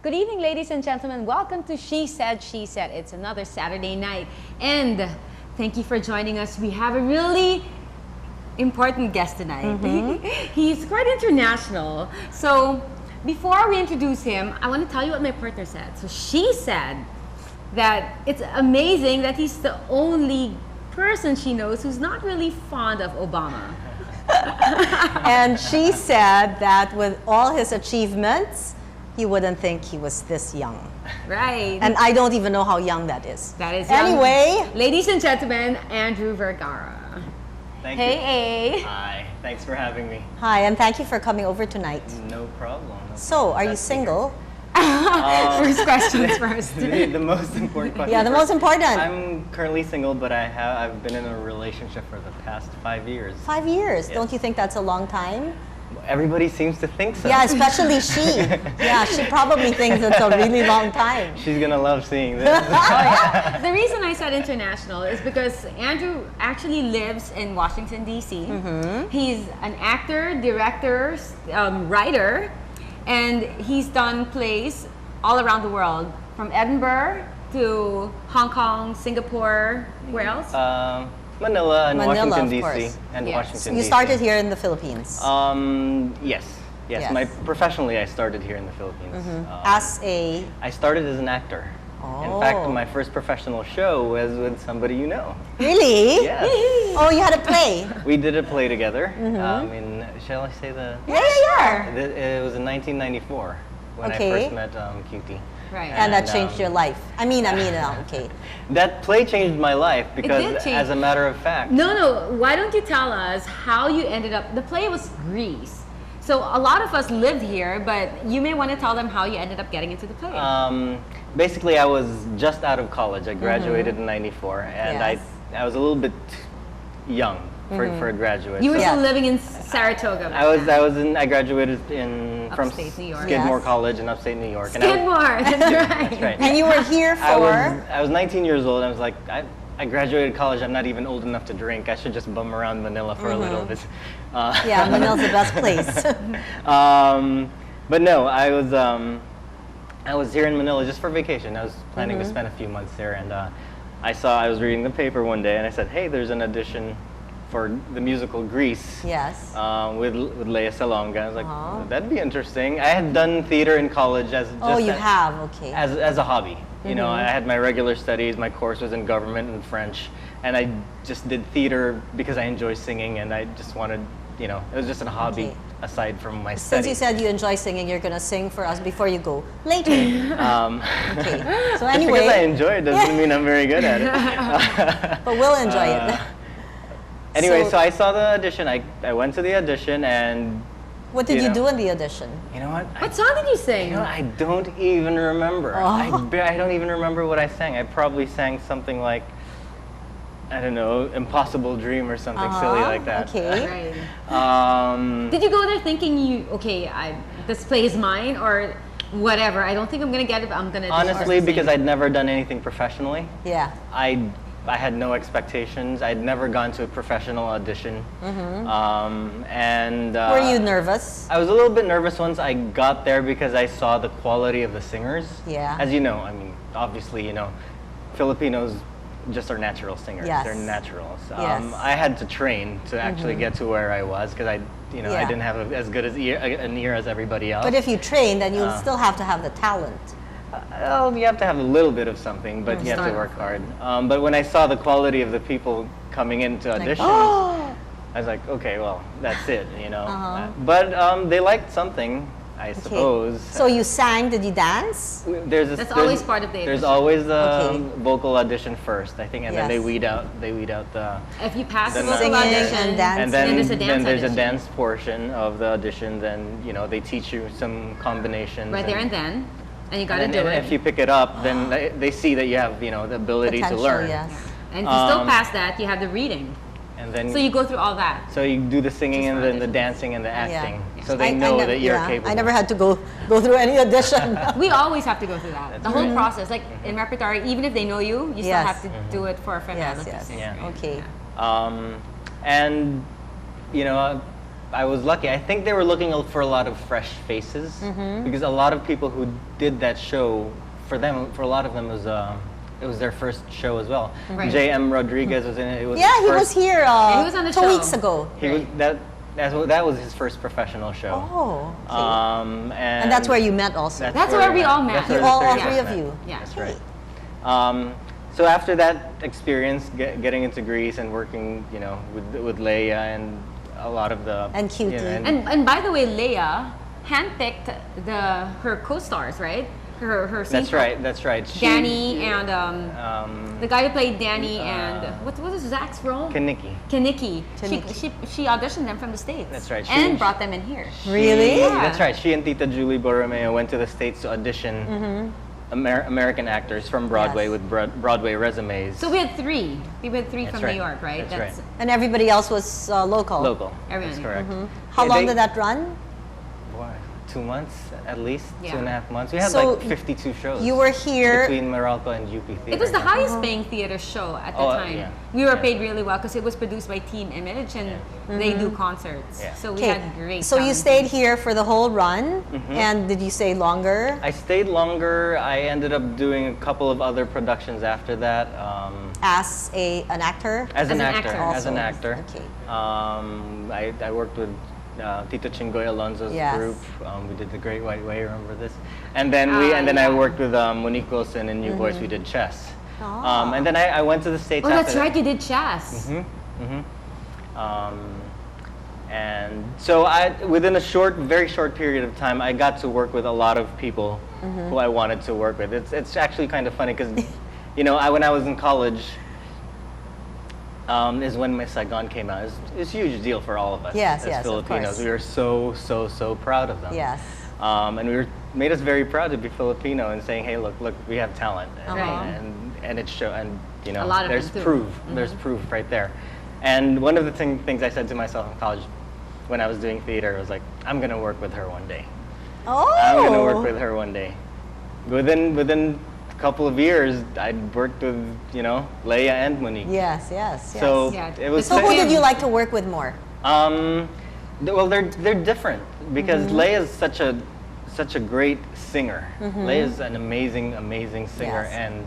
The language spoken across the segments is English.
Good evening, ladies and gentlemen. Welcome to She Said, She Said. It's another Saturday night. And thank you for joining us. We have a really important guest tonight. He's quite international. So before we introduce him, I want to tell you what my partner said. So she said that it's amazing that he's the only person she knows who's not really fond of Obama. And she said that with all his achievements, you wouldn't think he was this young. Right. And I don't even know how young that is. That is young. Anyway. Ladies and gentlemen, Andrew Vergara. Thank you. Hey. Hi. Thanks for having me. Hi, and thank you for coming over tonight. No problem. So, are you single? First questions first. The most important question. Yeah, the most important. I'm currently single, but I've been in a relationship for the past 5 years. 5 years. Yes. Don't you think that's a long time? Everybody seems to think so. Yeah, especially she. Yeah, she probably thinks it's a really long time. She's gonna love seeing this. The reason I said international is because Andrew actually lives in Washington, D.C. He's an actor, director, writer, and he's done plays all around the world, from Edinburgh to Hong Kong, Singapore. Where else? Manila and Washington, of D.C. course. and Yes. Washington, You D.C. started here in the Philippines. Yes. Yes. Professionally, I started here in the Philippines. I started as an actor. In fact, my first professional show was with somebody you know. Really? Yes. Oh, you had a play? We did a play together. Shall I say the? Yeah. It was in 1994 when Okay. I first met Cutie. Right. And that changed your life. I mean, okay. That play changed my life because, did change. as a matter of fact, No. Why don't you tell us how you ended up? The play was Greece. So a lot of us lived here, but you may want to tell them how you ended up getting into the play. basically, I was just out of college. I graduated in '94, and Yes. I was a little bit young for a graduate. You were so- still living in Saratoga. back I then. I graduated from Upstate New York. Skidmore Yes. College in upstate New York. Skidmore, that's right. That's right. And you were here for? I was 19 years old. I was like, I graduated college. I'm not even old enough to drink. I should just bum around Manila for a little bit. Yeah, Manila's the best place. But no, I was here in Manila just for vacation. I was planning to spend a few months there, and I was reading the paper one day, and I said, hey, there's an audition for the musical Grease. Yes. With Lea Salonga. I was like, that'd be interesting. I had done theater in college Okay. as a hobby. You know, I had my regular studies. My course was in government and French, and I just did theater because I enjoy singing, and I just wanted, it was just a hobby Okay. aside from my Since studies. you said you enjoy singing, you're going to sing for us before you go later. Okay. So Just anyway. because I enjoy it doesn't mean I'm very good at it. But we'll enjoy it. Anyway, so I saw the audition. I went to the audition, and What did you do in the audition? you know what? What song did you sing? I don't even remember. I don't even remember what I sang. I probably sang something like, I don't know, Impossible Dream or something silly like that. Okay. Right. Did you go there thinking this play is mine, or whatever? I don't think I'm gonna get it, but I'm gonna. Honestly, because I'd never done anything professionally, Yeah. I had no expectations. I'd never gone to a professional audition. And Were you nervous? I was a little bit nervous once I got there because I saw the quality of the singers. Yeah. As you know, I mean, obviously, Filipinos just are natural singers. Yes. They're naturals. Yes. I had to train to actually get to where I was because I Yeah. didn't have as good an ear as everybody else. But if you train, then you'll still have to have the talent. Well, you have to have a little bit of something, but you have to Start work off. hard. But when I saw the quality of the people coming in to audition, I was like, okay, well, that's it, you know. Uh-huh. But they liked something, I suppose. So you sang, did you dance? That's always part of the There's audition. always the Okay. vocal audition first, I think, and then they Yes. weed out the. If you pass the Then vocal singing audition, and dancing. And then, there's a dance then there's a audition. dance portion of the audition. Then they teach you some combinations. Right there and then. And you gotta and do then it. if you pick it up, then they see that you have the ability to Potential, learn. yes. And if you still Um, pass that, you have the reading. And then So you go through all that. so you do the singing Just and for then the auditions. dancing and the Yeah. acting. Yeah. So they know that you're capable. I never had to go through any audition. We always have to go through that. That's The whole right. process. Like in repertory, even if they know you, you still Yes. have to do it for a Yes, finality. yes. Yeah. Okay. And I was lucky. I think they were looking out for a lot of fresh faces because a lot of people who did that show, for a lot of them, it was their first show as well. Right. J.M. Rodriguez was in it. It was Yeah, his he was first- here he was on the 2 show. weeks ago. He was that was his first professional show. Oh, okay. And that's where you met also. That's where we all met. That's where You the all three three us of met. you. Yeah. That's Okay. right. So after that experience, getting into Greece and working, with Leia and a lot of the And Cutie. And by the way, Leia handpicked her co-stars, right? Her scene that's right. That's right. Danny and the guy who played Danny Uh, and what was Zach's role? Kaniki. Kaniki. Kaniki. She auditioned them from the States. That's right. And brought them in here. Really? Yeah. That's right. She and Tita Julie Borromeo went to the States to audition American actors from Broadway Yes. with Broadway resumes. So we had three. We had three That's from right. New York, right? That's right. And everybody else was local. Local. Everyone. That's correct. How Yeah, long they- did that run? What, 2 months at least? Yeah. 2.5 months. We had So like 52 shows. You were here. between Meralco and UP Theater. It was the highest paying theater show at the Oh, time. yeah. We were Yeah. paid really well because it was produced by Team Image and they do concerts. Yeah. So we Okay, had great. so you talent. stayed here for the whole run, and did you stay longer? I stayed longer. I ended up doing a couple of other productions after that. As an actor? As an an actor. actor. As an Also. actor. Okay. I worked with Tito Chingoy Alonso's Yes. group. We did The Great White Way. Remember this? And then I yeah. worked with Monique Wilson in New Voice. We did chess. Oh. And then I went to the States. Oh, after that's that. right. You did chess. And so within a very short period of time, I got to work with a lot of people who I wanted to work with. It's actually kind of funny because, when I was in college, is when Miss Saigon came out. It's a huge deal for all of us Yes, as yes, of Filipinos. course. We were so proud of them. Yes. And made us very proud to be Filipino and saying, hey, look, we have talent, Right. and it show, and A lot of there's them too. proof. There's proof right there. And one of the things I said to myself in college, when I was doing theater, was like, I'm gonna work with her one day. Oh. I'm gonna work with her one day. Within a couple of years, I'd worked with Leia and Monique. Yes, yes, yes. So Yeah. it was. So who did you like to work with more? Well, they're different because Leia's such a great singer. Leia's an amazing singer, Yes. and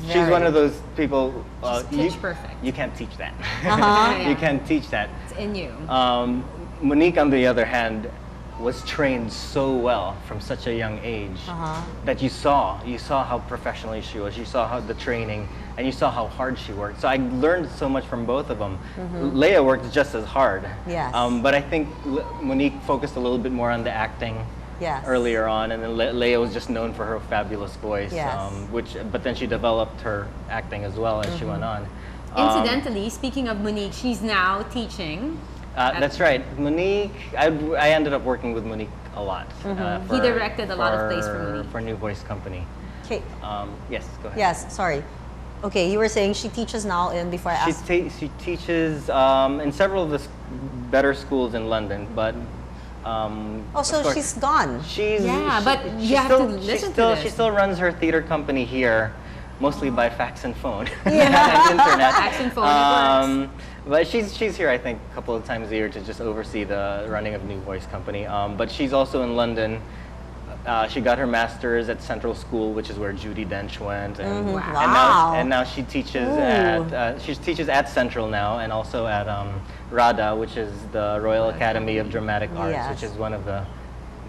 she's Very. one of those people. She's pitch perfect. You can't teach that. Yeah. You can't teach that. It's in you. Monique, on the other hand, was trained so well from such a young age that you saw how professionally she was. You saw how the training, and you saw how hard she worked. So I learned so much from both of them. Leia worked just as hard. Yes. But I think Monique focused a little bit more on the acting. Yes. Earlier on, and then Leia was just known for her fabulous voice. Yes. But then she developed her acting as well as she went on. Incidentally, speaking of Monique, she's now teaching. That's right, Monique. I ended up working with Monique a lot. He directed a lot of plays for Monique. For New Voice Company. Okay. Yes, go ahead. Yes, sorry. Okay, you were saying she teaches now in before I asked. She teaches in several of the better schools in London, but. Oh, so of course, she's gone. But you have to listen to this. She still runs her theater company here, mostly by fax and phone Yeah. and internet. Fax and phone, it works. But she's here, I think, a couple of times a year to just oversee the running of New Voice Company. But she's also in London. She got her master's at Central School, which is where Judi Dench went, and, Wow. and now she teaches Ooh. she teaches at Central now, and also at RADA, which is the Royal Academy of Dramatic Arts, Yes. which is one of the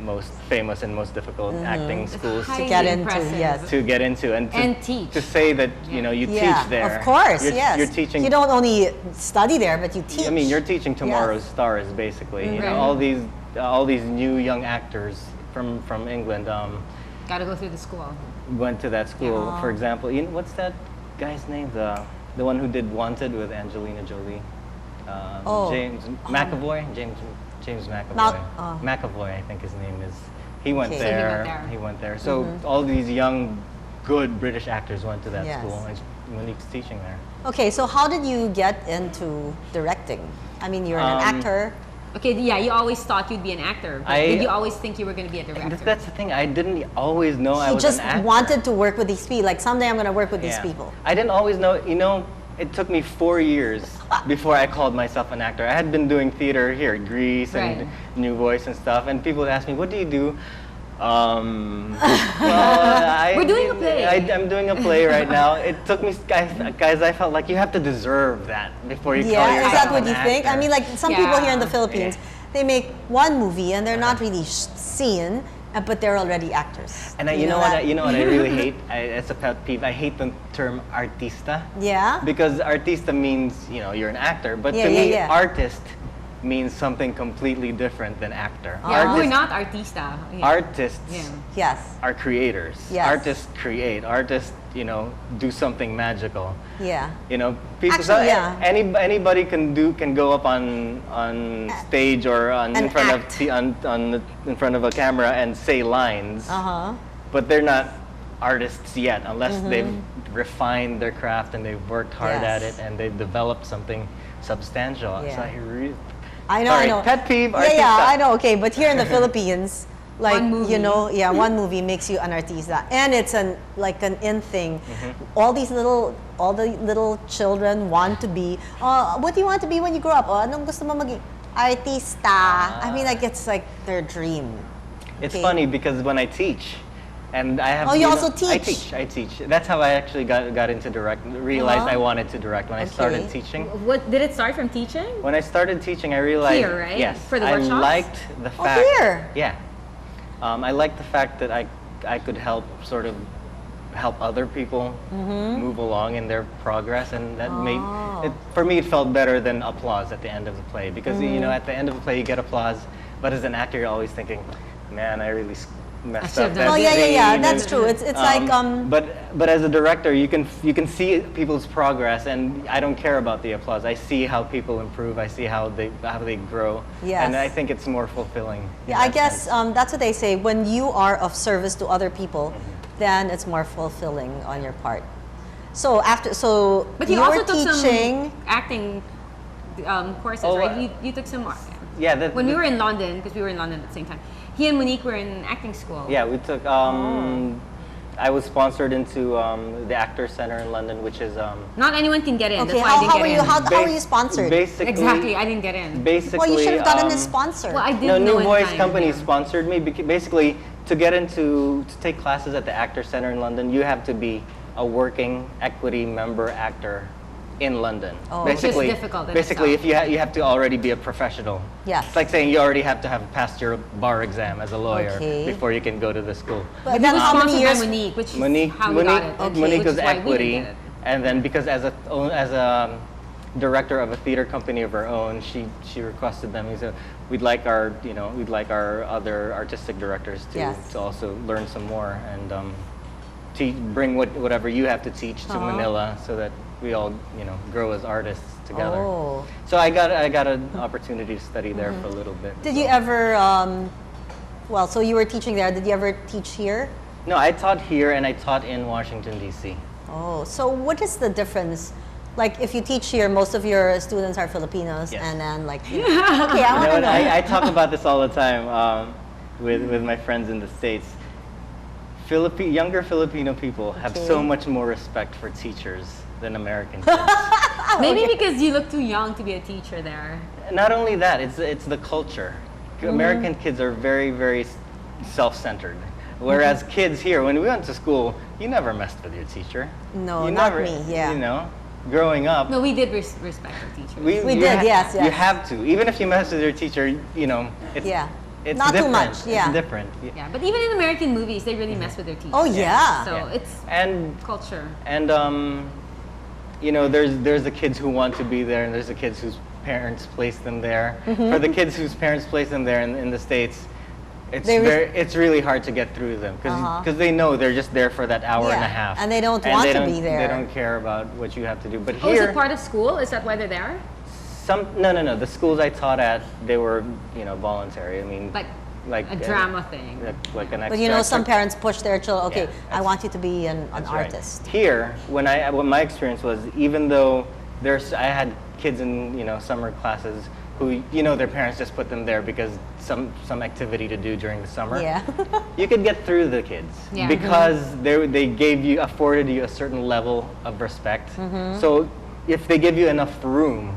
most famous and most difficult acting schools Highly get into, impressive. yes. to get into, and teach. to say that you know you Yeah, teach there. of course, you're, yes. You're teaching. You don't only study there, but you teach. I mean, you're teaching tomorrow's stars, basically. You know, all these new young actors from England Got to go through the school. went to that school. For example, you know, what's that guy's name? The one who did Wanted with Angelina Jolie. James McAvoy. James McAvoy. McAvoy, I think his name is. He went Okay. So he went there. there. He went there. So all these young, good British actors went to that Yes. school, and Monique's teaching there. Okay, so how did you get into directing? I mean, you're an actor. Okay, yeah, you always thought you'd be an actor. But did you always think you were going to be a director? That's the thing. I didn't always know I You was just an actor. wanted to work with these people. Like, someday I'm going to work with these Yeah. people. I didn't always know. You know, it took me 4 years before I called myself an actor. I had been doing theater here, Grease and Right. New Voice and stuff, and people would ask me, "What do you do?" Well, We're doing a play. I'm doing a play right now. It took me, guys. I felt like you have to deserve that before you call Yeah, yourself is that what an you think? I actor. mean, like, some people here in the Yeah. Philippines, they make one movie and they're not really seen, but they're already actors. And Do you know what? that? You know what I really hate? It's a pet peeve. I hate the term artista. Yeah? Because artista means, you know, you're an actor, but Yeah, to yeah, me, yeah. artist means something completely different than actor. Yeah, we're not artista. Yeah. Artists Yeah. Yes. are creators. Yes. Artists create. Artists, you know, do something magical. Yeah. You know, people. Actually, yeah. Anybody can go up on stage or An in front act. in front of a camera and say lines. Uh-huh. But they're not artists yet unless they've refined their craft and they've worked hard at Yes. it and they've developed something substantial. Yeah. So I know, sorry, I know. pet peeve, Yeah, yeah, artista. I know. Okay, but here in the Philippines, like, One movie. you know, yeah, one movie makes you an artista, and it's an in thing. All the little children want to be. What do you want to be when you grow up? Anong gusto mo maging? Artista. I mean, like, it's like their dream. It's Okay. funny because when I teach, and I have. Oh, you know, also I teach? teach. I teach. That's how I actually got into realized I wanted to direct when I started Okay. teaching. What did it start from teaching? When I started teaching, I realized Here, right? yes, For the I workshops? liked the Oh, fact. here? Yeah, I liked the fact that I could help other people move along in their progress, and that made it for me. It felt better than applause at the end of the play because you know at the end of the play you get applause, but as an actor you're always thinking, man, I really messed should've up. done that Oh, yeah, yeah, yeah. scene," That's and, true. It's like But as a director, you can see people's progress, and I don't care about the applause. I see how people improve. I see how they grow. Yes. And I think it's more fulfilling. in Yeah, I that guess sense. that's what they say. When you are of service to other people, then it's more fulfilling on your part. So But you were also took teaching. some acting courses, Oh, right? You took some. Yeah. When we were in London, because we were in London at the same time, he and Monique were in acting school. Yeah, we took. I was sponsored into the Actors Center in London, which is Not anyone can get in. Okay, That's why I didn't how get were you? in. How were you sponsored? Basically, Exactly, I didn't get in. Basically, Well, you should have gotten a sponsor. Well, I No, didn't know New in Voice time, Company yeah. sponsored me. Basically, to take classes at the Actors Center in London, you have to be a working equity member actor in London. Oh. Which is Basically, difficult in basically, itself. if you have to already be a professional. Yes. It's like saying you already have to have passed your bar exam as a lawyer Okay. before you can go to the school. But He then was how many sponsored years? by Monique, which is Monique, how we got it. Monique which was is why we equity, didn't get it. and then because as a director of a theater company of her own, she requested them. He said, we'd like our other artistic directors Yes. to also learn some more and bring whatever you have to teach to Manila so that we all grow as artists together. Oh. So I got an opportunity to study there for a little bit. Did you ever? Well, so you were teaching there. Did you ever teach here? No, I taught here and I taught in Washington D.C. Oh, so what is the difference? Like, if you teach here, most of your students are Filipinos, Yes. and then like, okay, I want to know. I talk about this all the time with my friends in the States. Younger Filipino people have so Okay. much more respect for teachers than American kids. Maybe because you look too young to be a teacher there. Not only that, it's the culture. American kids are very, very self-centered. Whereas kids here, when we went to school, you never messed with your teacher. No, you not never, me, yeah. You know, growing up, No, we did respect our teachers. We you did, yes, You yes. have to. Even if you mess with your teacher, it's Yeah. it's Not too different. much, yeah. It's different. Yeah, but even in American movies, they really mess with their teachers. Oh, yeah. So Yeah. it's And culture. and you know, there's the kids who want to be there, and there's the kids whose parents place them there. For the kids whose parents place them there in the States, it's really hard to get through to them because they know they're just there for that hour and a half, and they don't want to be there. They don't care about what you have to do. But Oh, is here, it part of school? Is that why they're there? no. The schools I taught at, they were voluntary. I mean, Like like a drama thing. like an extra. But you know, some parents push their children. Okay, Yeah, I want you to be an That's right. artist. Here, what my experience was, even though I had kids in summer classes who their parents just put them there because some activity to do during the summer. Yeah. You could get through the kids Yeah. because they afforded you a certain level of respect. So if they give you enough room,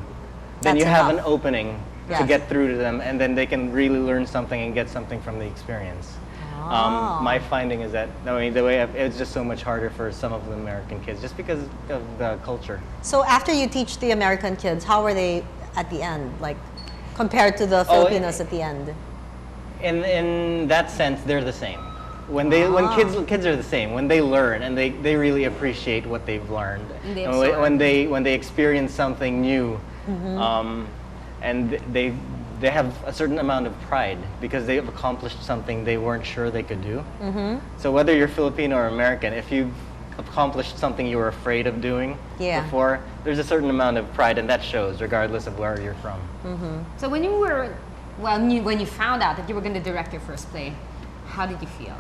then That's you have an enough. opening to Yes. get through to them, and then they can really learn something and get something from the experience. Oh. My finding is that it's just so much harder for some of the American kids just because of the culture. So after you teach the American kids, how are they at the end? Like compared to the Oh, Filipinos at the end? In that sense, they're the same. When kids are the same, when they learn and they really appreciate what they've learned, And they and absorb. when they experience something new, and they have a certain amount of pride because they have accomplished something they weren't sure they could do. So whether you're Filipino or American, if you've accomplished something you were afraid of doing Yeah. before, there's a certain amount of pride, and that shows regardless of where you're from. So when you found out that you were going to direct your first play, how did you feel?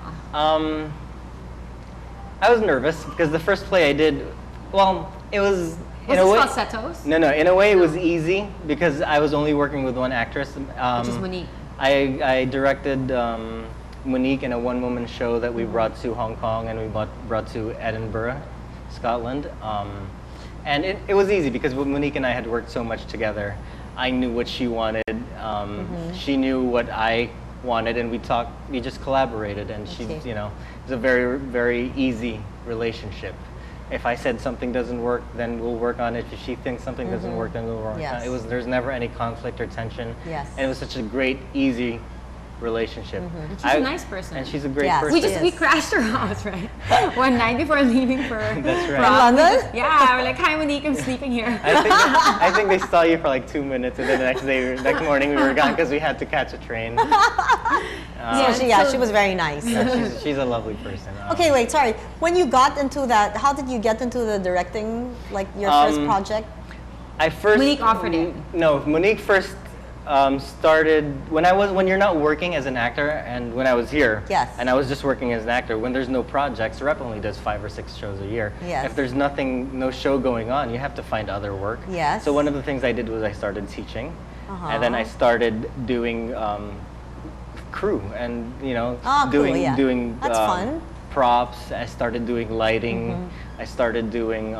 I was nervous because the first play I did, it was Was in a this way. called Setos? No, in a way it was easy because I was only working with one actress. Which is Monique. I directed Monique in a one-woman show that we brought to Hong Kong and we brought to Edinburgh, Scotland. And it was easy because Monique and I had worked so much together. I knew what she wanted. She knew what I wanted, and we just collaborated, and Okay. it was a very, very easy relationship. If I said something doesn't work, then we'll work on it. If she thinks something doesn't work, then we'll work on Yes. it. There's never any conflict or tension. Yes. And it was such a great, easy relationship. She's a nice person. And she's a great Yes. person. We crashed her house, right? One night before leaving for That's right. prom. From London? Yeah, we're like, hi Monique, I'm sleeping here. I think they saw you for like 2 minutes, and then the next morning we were gone because we had to catch a train. She was very nice. She's a lovely person. Okay, wait, sorry. When you got into that, how did you get into the directing, like your first project? I first Monique offered it. No, Monique first started when you're not working as an actor, and when I was here, Yes. and I was just working as an actor. When there's no projects, Rep only does 5 or 6 shows a year. Yes. If there's no show going on, you have to find other work. Yes. So one of the things I did was I started teaching, and then I started doing crew, and Oh, cool, yeah. doing That's fun. props. I started doing lighting. I started doing,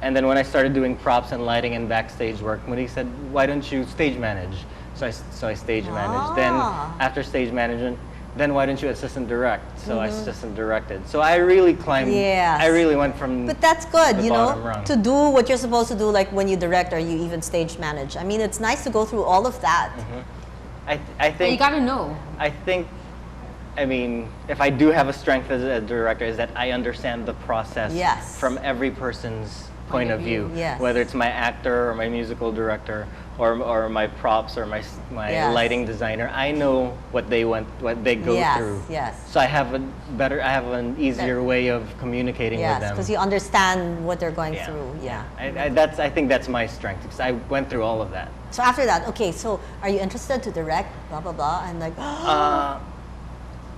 and then when I started doing props and lighting and backstage work, Monique said, "Why don't you stage manage?" So I stage managed. Then after stage management, then why don't you assistant direct? So I assistant directed. So I really climbed. Yes. I really went from. But that's good, the you know, bottom rung. to do what you're supposed to do, like when you direct or you even stage manage. I mean, it's nice to go through all of that. I But you think. gotta know. I mean, if I do have a strength as a director, is that I understand the process Yes. from every person's point of view. Yes. Whether it's my actor or my musical director or my props or my Yes. lighting designer, I know what they go Yes, through. yes. So I have an easier way of communicating Yes, with them. because you understand what they're going Yeah. through. Yeah. I think that's my strength because I went through all of that. So after that, okay, so are you interested to direct, blah, blah, blah, and like,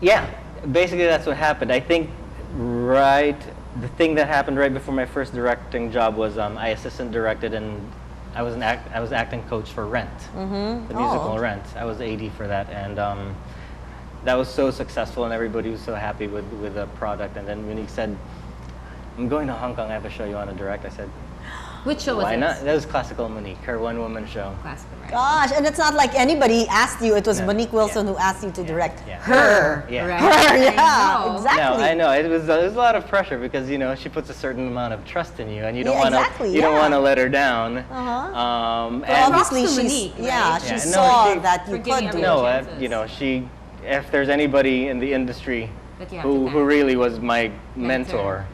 Yeah, basically that's what happened. I think the thing that happened right before my first directing job was I assistant directed, and I was acting coach for Rent, the musical Rent. I was AD for that, and that was so successful, and everybody was so happy with the product. And then Monique said, "I'm going to Hong Kong. I have a show you want to direct." I said, Which show was "Why this? not?" That was Classical Monique, her one-woman show. Classical, right? gosh, and it's not like anybody asked you, it was No, Monique Wilson yeah. who asked you to direct Yeah. her. Yeah. Right? Her, I yeah, know. exactly. No, I know it was a lot of pressure because she puts a certain amount of trust in you, and you don't Yeah, want to exactly, you don't yeah. want to let her down. Well, And obviously Props to she's Monique, right? yeah, Yeah, she no, saw she- that you For giving could do everyone it. no, chances. she if there's anybody in the industry That you have to who thank. really was my mentor,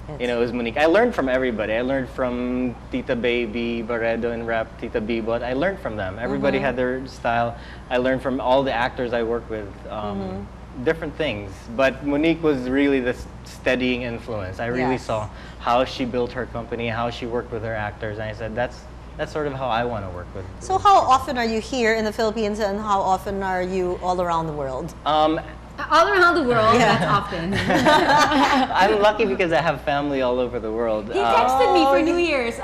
Yes. you know, it was Monique. I learned from everybody. I learned from Tita Baby, Barredo and Rap, Tita Bibot. I learned from them. Everybody had their style. I learned from all the actors I work with, different things. But Monique was really the steadying influence. I really Yes. saw how she built her company, how she worked with her actors, and I said, that's sort of how I want to work with. So how often are you here in the Philippines, and how often are you all around the world? All around the world, that's often. I'm lucky because I have family all over the world. He texted me for New Year's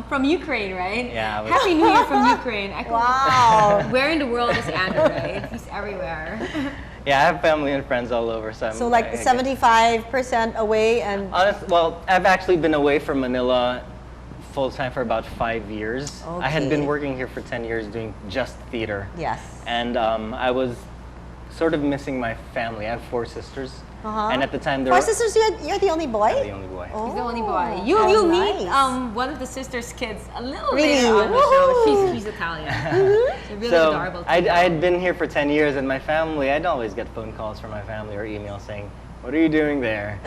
from Ukraine, right? Yeah, I was- Happy New Year from Ukraine. I go, Wow. where in the world is Andrew, right? He's everywhere. Yeah, I have family and friends all over. So So like 75% away, and Well, I've actually been away from Manila full time for about 5 years. I had been Okay. working here for 10 years doing just theater. yes. And I was sort of missing my family. I have 4 sisters. And at the time, there Four were sisters, you're the only boy? I'm the only boy. Oh, He's the only boy. oh, You'll meet nice. one of the sister's kids a little Really? later on the show. Woohoo! She's Italian. She's really So adorable. I had been here for 10 years, and my family, I'd always get phone calls from my family or emails saying, "What are you doing there?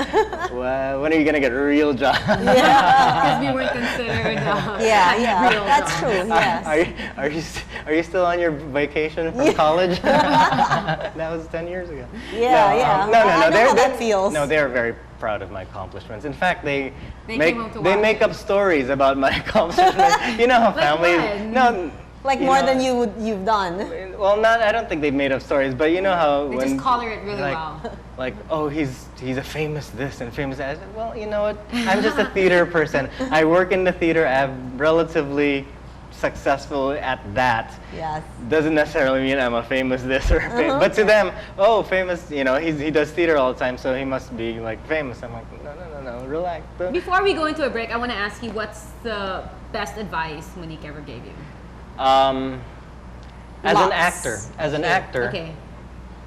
When are you gonna get a real job?" Because we weren't considered Yeah, real that's jobs. true. Yes. Are you still on your vacation from college? That was 10 years ago. Yeah, yeah. No, I know how that they're- feels. No, they're very proud of my accomplishments. In fact, they They make came home to they watch make it. up stories about my accomplishments. You know how Like families what? no. Like you more know, than you've done. Well, I don't think they've made up stories, but you know how They when just color it really like, well. like, oh, he's a famous this and famous that. I said, well, you know what? I'm just a theater person. I work in the theater. I'm relatively successful at that. Yes. Doesn't necessarily mean I'm a famous this or but to them, oh, famous. You know, he does theater all the time, so he must be like famous. I'm like, no, relax. Before we go into a break, I want to ask you, what's the best advice Monique ever gave you? As an Lots. actor, Okay.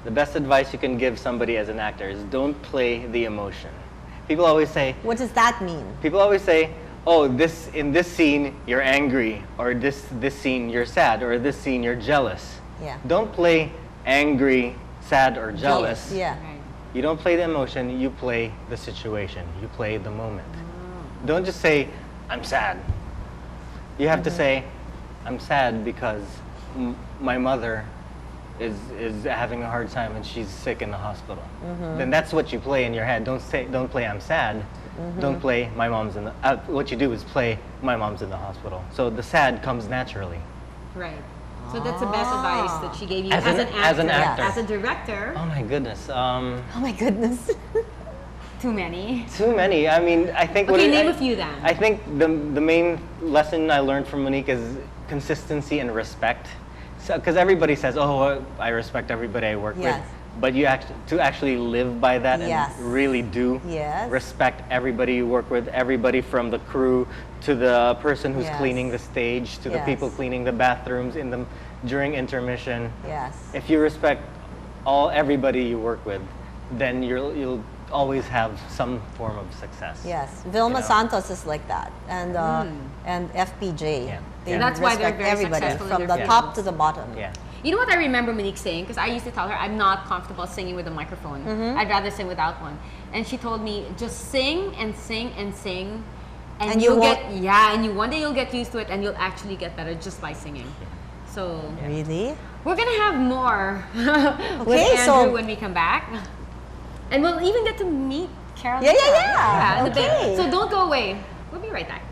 the best advice you can give somebody as an actor is don't play the emotion. People always say, oh, in this scene you're angry, or this scene you're sad, or this scene you're jealous. Yeah. Don't play angry, sad, or jealous. Yeah. Right. You don't play the emotion, you play the situation. You play the moment. Don't just say, I'm sad. You have to say, I'm sad because my mother is having a hard time and she's sick in the hospital. Then that's what you play in your head. Don't play I'm sad. Don't play my mom's in the what you do is play my mom's in the hospital. So the sad comes naturally. Right. So that's the best advice that she gave you As as, an- an as an actor. actor. As a director. Oh my goodness. Oh my goodness. Too many. Too many. I mean, I think Okay, name a few then. I think the main lesson I learned from Monique is consistency and respect. So, because everybody says, "Oh, I respect everybody I work Yes. with," but you actually live by that Yes. and really do Yes. respect everybody you work with, everybody from the crew to the person who's Yes. cleaning the stage to the Yes. people cleaning the bathrooms during intermission. Yes. If you respect everybody you work with, then you'll always have some form of success. Yes. Vilma You know? Santos is like that, and FPJ. Yeah. They Yeah. That's why they're respect very everybody successful in from their the fields. top to the bottom. Yeah. You know what I remember Monique saying? Because I used to tell her I'm not comfortable singing with a microphone. I'd rather sing without one. And she told me, just sing and sing and sing. And you you'll won't- one day you'll get used to it and you'll actually get better just by singing. So Really? we're gonna have more with Okay, Andrew so- when we come back. And we'll even get to meet Carol. Yeah, yeah, yeah. in a bit. Okay. So don't go away. We'll be right back.